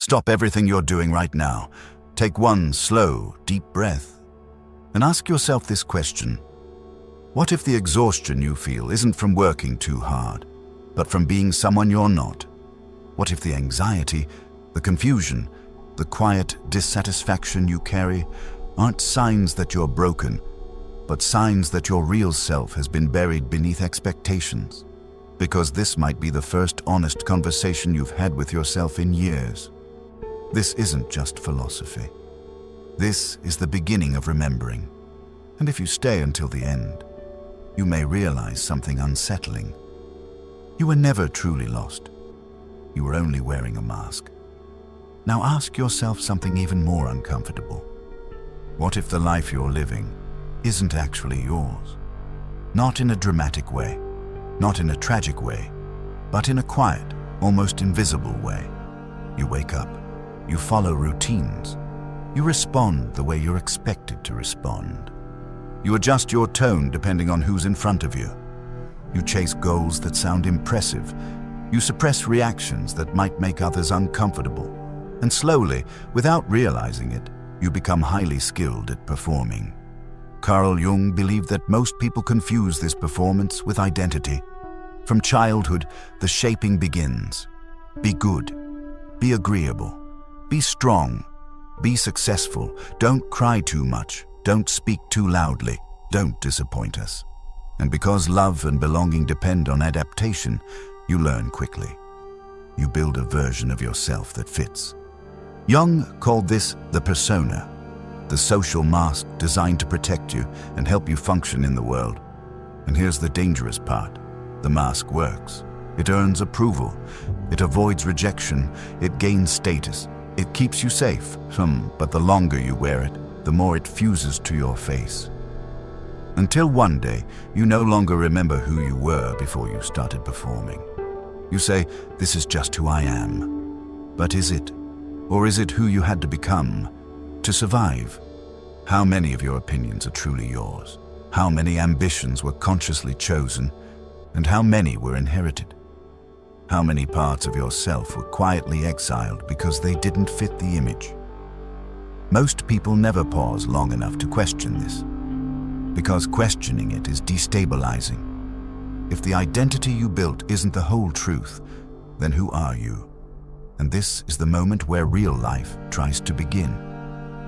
Stop everything you're doing right now. Take one slow, deep breath and ask yourself this question. What if the exhaustion you feel isn't from working too hard, but from being someone you're not? What if the anxiety, the confusion, the quiet dissatisfaction you carry aren't signs that you're broken, but signs that your real self has been buried beneath expectations? Because this might be the first honest conversation you've had with yourself in years. This isn't just philosophy. This is the beginning of remembering. And if you stay until the end, you may realize something unsettling. You were never truly lost. You were only wearing a mask. Now ask yourself something even more uncomfortable. What if the life you're living isn't actually yours? Not in a dramatic way, not in a tragic way, but in a quiet, almost invisible way. You wake up, you follow routines, you respond the way you're expected to respond. You adjust your tone depending on who's in front of you. You chase goals that sound impressive. You suppress reactions that might make others uncomfortable. And slowly, without realizing it, you become highly skilled at performing. Carl Jung believed that most people confuse this performance with identity. From childhood, the shaping begins. Be good. Be agreeable. Be strong. Be successful. Don't cry too much. Don't speak too loudly. Don't disappoint us. And because love and belonging depend on adaptation, you learn quickly. You build a version of yourself that fits. Jung called this the persona, the social mask designed to protect you and help you function in the world. And here's the dangerous part. The mask works. It earns approval. It avoids rejection. It gains status. It keeps you safe. But the longer you wear it, the more it fuses to your face. Until one day, you no longer remember who you were before you started performing. You say, "This is just who I am." But is it? Or is it who you had to become to survive? How many of your opinions are truly yours? How many ambitions were consciously chosen? And how many were inherited? How many parts of yourself were quietly exiled because they didn't fit the image? Most people never pause long enough to question this, because questioning it is destabilizing. If the identity you built isn't the whole truth, then who are you? And this is the moment where real life tries to begin.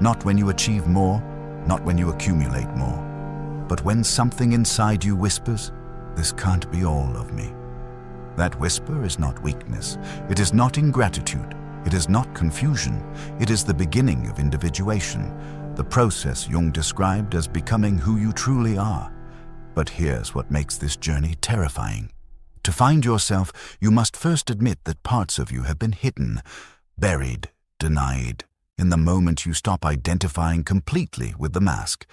Not when you achieve more, not when you accumulate more, but when something inside you whispers, "This can't be all of me." That whisper is not weakness. It is not ingratitude. It is not confusion. It is the beginning of individuation, the process Jung described as becoming who you truly are. But here's what makes this journey terrifying. To find yourself, you must first admit that parts of you have been hidden, buried, denied. In the moment you stop identifying completely with the mask,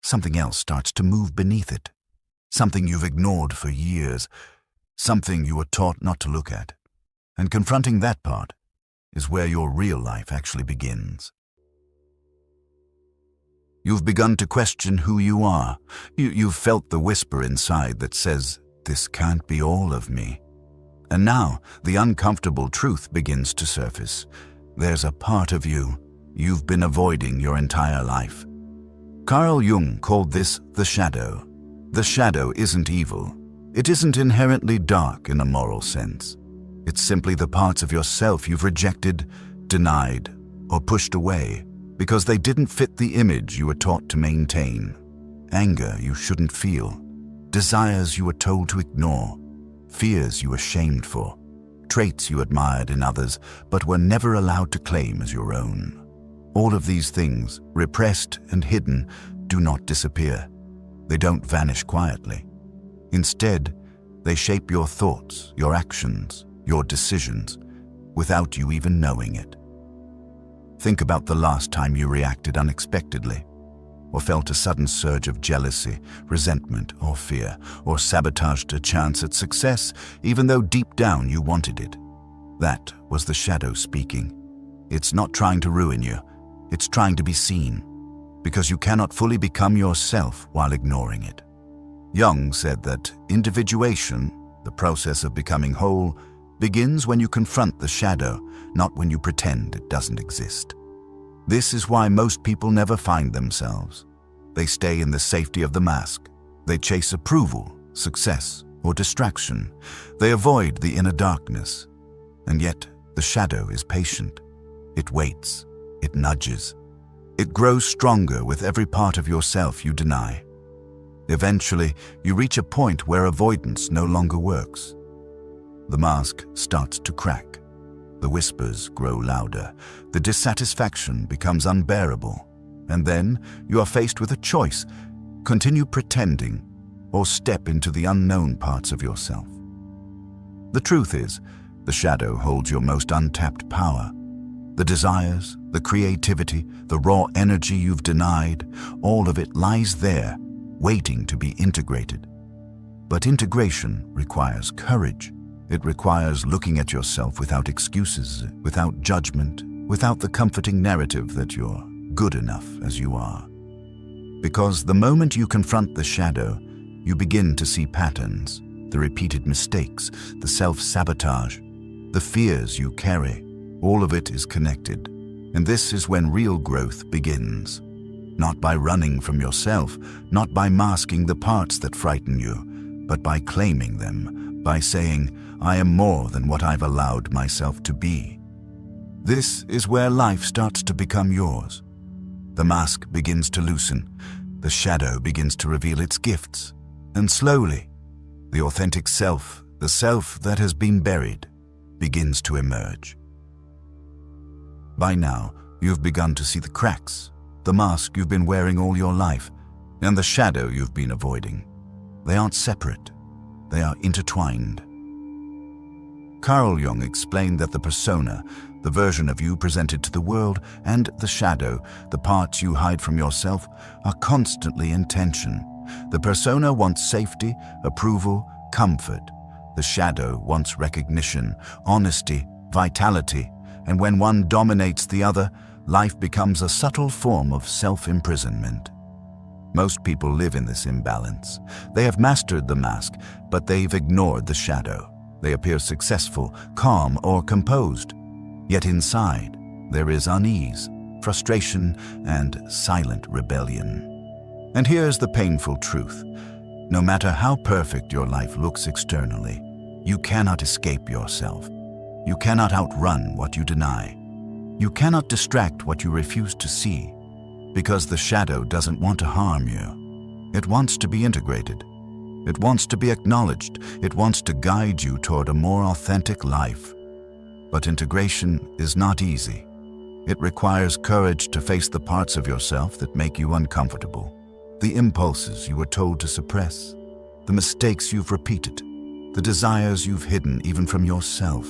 something else starts to move beneath it. Something you've ignored for years, something you were taught not to look at. And confronting that part is where your real life actually begins. You've begun to question who you are. You've felt the whisper inside that says, "This can't be all of me." And now the uncomfortable truth begins to surface. There's a part of you you've been avoiding your entire life. Carl Jung called this the shadow. The shadow isn't evil. It isn't inherently dark in a moral sense. It's simply the parts of yourself you've rejected, denied, or pushed away because they didn't fit the image you were taught to maintain. Anger you shouldn't feel, desires you were told to ignore, fears you were shamed for, traits you admired in others but were never allowed to claim as your own. All of these things, repressed and hidden, do not disappear. They don't vanish quietly. Instead, they shape your thoughts, your actions, your decisions, without you even knowing it. Think about the last time you reacted unexpectedly, or felt a sudden surge of jealousy, resentment, or fear, or sabotaged a chance at success, even though deep down you wanted it. That was the shadow speaking. It's not trying to ruin you, it's trying to be seen, because you cannot fully become yourself while ignoring it. Jung said that individuation, the process of becoming whole, begins when you confront the shadow, not when you pretend it doesn't exist. This is why most people never find themselves. They stay in the safety of the mask. They chase approval, success, or distraction. They avoid the inner darkness. And yet, the shadow is patient. It waits. It nudges. It grows stronger with every part of yourself you deny. Eventually, you reach a point where avoidance no longer works. The mask starts to crack. The whispers grow louder. The dissatisfaction becomes unbearable. And then you are faced with a choice: continue pretending or step into the unknown parts of yourself. The truth is, the shadow holds your most untapped power. The desires, the creativity, the raw energy you've denied, all of it lies there, waiting to be integrated. But integration requires courage. It requires looking at yourself without excuses, without judgment, without the comforting narrative that you're good enough as you are. Because the moment you confront the shadow, you begin to see patterns, the repeated mistakes, the self-sabotage, the fears you carry. All of it is connected. And this is when real growth begins. Not by running from yourself, not by masking the parts that frighten you, but by claiming them, by saying, "I am more than what I've allowed myself to be." This is where life starts to become yours. The mask begins to loosen. The shadow begins to reveal its gifts. And slowly, the authentic self, the self that has been buried, begins to emerge. By now, you've begun to see the cracks, the mask you've been wearing all your life, and the shadow you've been avoiding. They aren't separate. They are intertwined. Carl Jung explained that the persona, the version of you presented to the world, and the shadow, the parts you hide from yourself, are constantly in tension. The persona wants safety, approval, comfort. The shadow wants recognition, honesty, vitality, and when one dominates the other, life becomes a subtle form of self-imprisonment. Most people live in this imbalance. They have mastered the mask, but they've ignored the shadow. They appear successful, calm, or composed. Yet inside, there is unease, frustration, and silent rebellion. And here's the painful truth. No matter how perfect your life looks externally, you cannot escape yourself. You cannot outrun what you deny. You cannot distract what you refuse to see, because the shadow doesn't want to harm you. It wants to be integrated. It wants to be acknowledged. It wants to guide you toward a more authentic life. But integration is not easy. It requires courage to face the parts of yourself that make you uncomfortable, the impulses you were told to suppress, the mistakes you've repeated, the desires you've hidden even from yourself.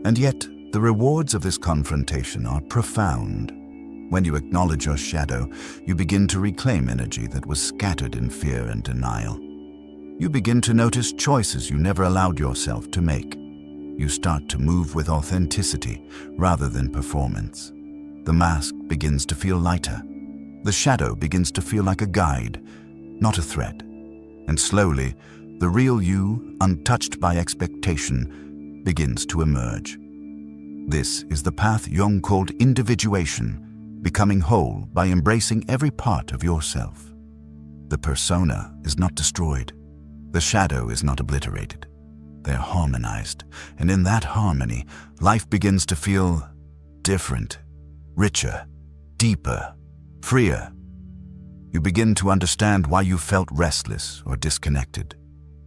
And yet, the rewards of this confrontation are profound. When you acknowledge your shadow, you begin to reclaim energy that was scattered in fear and denial. You begin to notice choices you never allowed yourself to make. You start to move with authenticity rather than performance. The mask begins to feel lighter. The shadow begins to feel like a guide, not a threat. And slowly, the real you, untouched by expectation, begins to emerge. This is the path Jung called individuation, becoming whole by embracing every part of yourself. The persona is not destroyed. The shadow is not obliterated. They're harmonized, and in that harmony, life begins to feel different, richer, deeper, freer. You begin to understand why you felt restless or disconnected.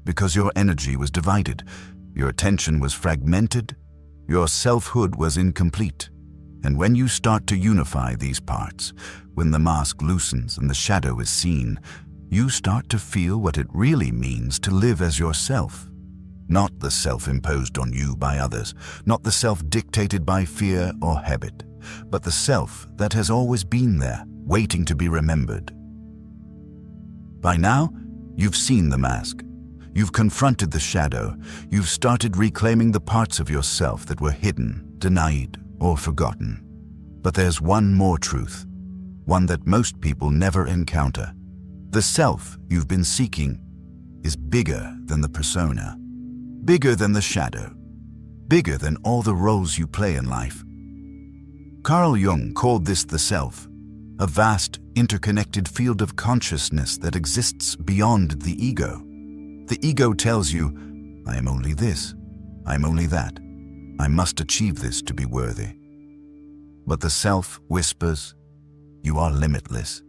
Because your energy was divided, your attention was fragmented, your selfhood was incomplete. And when you start to unify these parts, when the mask loosens and the shadow is seen, you start to feel what it really means to live as yourself. Not the self imposed on you by others, not the self dictated by fear or habit, but the self that has always been there, waiting to be remembered. By now, you've seen the mask. You've confronted the shadow. You've started reclaiming the parts of yourself that were hidden, denied, or forgotten. But there's one more truth, one that most people never encounter. The self you've been seeking is bigger than the persona, bigger than the shadow. bigger than all the roles you play in life. Carl Jung called this the self, a vast, interconnected field of consciousness that exists beyond the ego. The ego tells you, I am only this, I am only that, I must achieve this to be worthy. But the self whispers, you are limitless.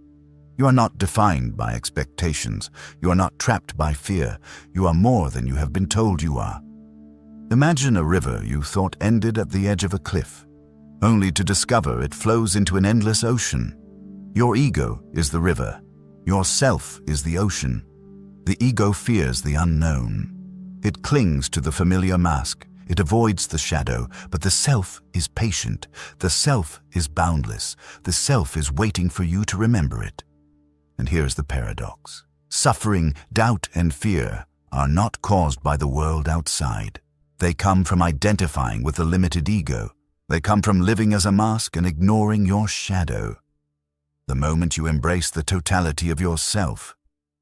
You are not defined by expectations. You are not trapped by fear. You are more than you have been told you are. Imagine a river you thought ended at the edge of a cliff, only to discover it flows into an endless ocean. Your ego is the river. Your self is the ocean. The ego fears the unknown. It clings to the familiar mask. It avoids the shadow, but the self is patient. The self is boundless. The self is waiting for you to remember it. And here's the paradox. Suffering, doubt, and fear are not caused by the world outside. They come from identifying with the limited ego. They come from living as a mask and ignoring your shadow. The moment you embrace the totality of yourself,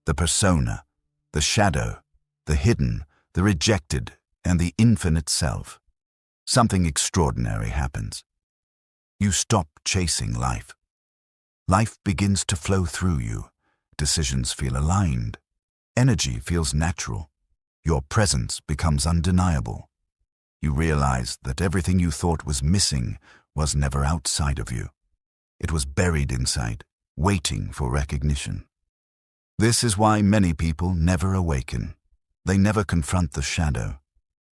the persona, the shadow, the hidden, the rejected, and the infinite self, something extraordinary happens. You stop chasing life. Life begins to flow through you. Decisions feel aligned. Energy feels natural. Your presence becomes undeniable. You realize that everything you thought was missing was never outside of you. It was buried inside, waiting for recognition. This is why many people never awaken. They never confront the shadow.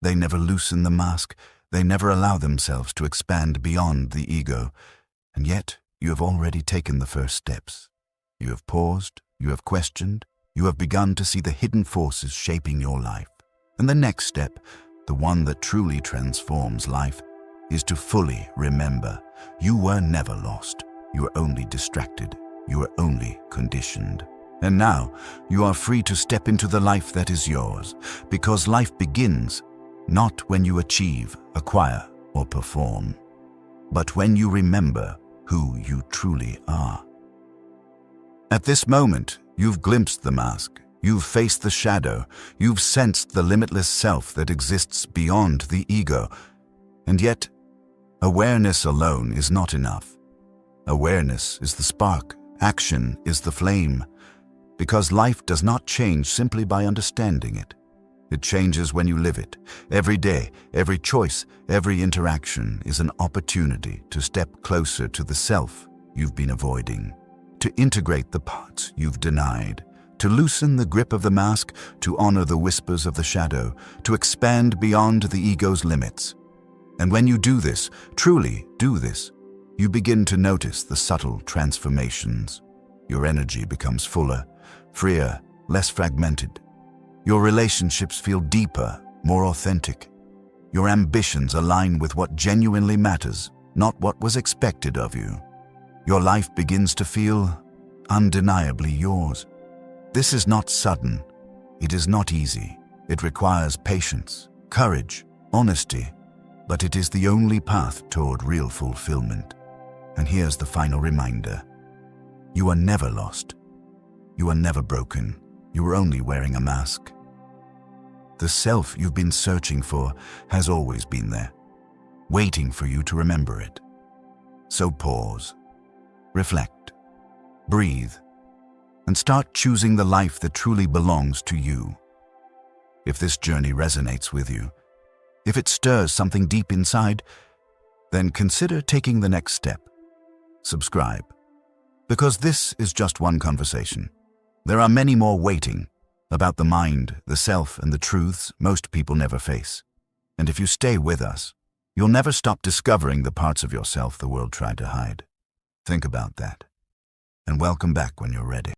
They never loosen the mask. They never allow themselves to expand beyond the ego. And yet, you have already taken the first steps. You have paused, you have questioned, you have begun to see the hidden forces shaping your life. And the next step, the one that truly transforms life, is to fully remember you were never lost. You were only distracted. You were only conditioned. And now, you are free to step into the life that is yours, because life begins not when you achieve, acquire, or perform, but when you remember who you truly are. At this moment, you've glimpsed the mask, you've faced the shadow, you've sensed the limitless self that exists beyond the ego. And yet, awareness alone is not enough. Awareness is the spark, action is the flame, because life does not change simply by understanding it. It changes when you live it. Every day, every choice, every interaction is an opportunity to step closer to the self you've been avoiding, to integrate the parts you've denied, to loosen the grip of the mask, to honor the whispers of the shadow, to expand beyond the ego's limits. And when you do this, truly do this, you begin to notice the subtle transformations. Your energy becomes fuller, freer, less fragmented. Your relationships feel deeper, more authentic. Your ambitions align with what genuinely matters, not what was expected of you. Your life begins to feel undeniably yours. This is not sudden. It is not easy. It requires patience, courage, honesty, but it is the only path toward real fulfillment. And here's the final reminder. You are never lost. You are never broken. You are only wearing a mask. The self you've been searching for has always been there, waiting for you to remember it. So pause, reflect, breathe, and start choosing the life that truly belongs to you. If this journey resonates with you, if it stirs something deep inside, then consider taking the next step. Subscribe, because this is just one conversation. There are many more waiting, about the mind, the self, and the truths most people never face. And if you stay with us, you'll never stop discovering the parts of yourself the world tried to hide. Think about that, and welcome back when you're ready.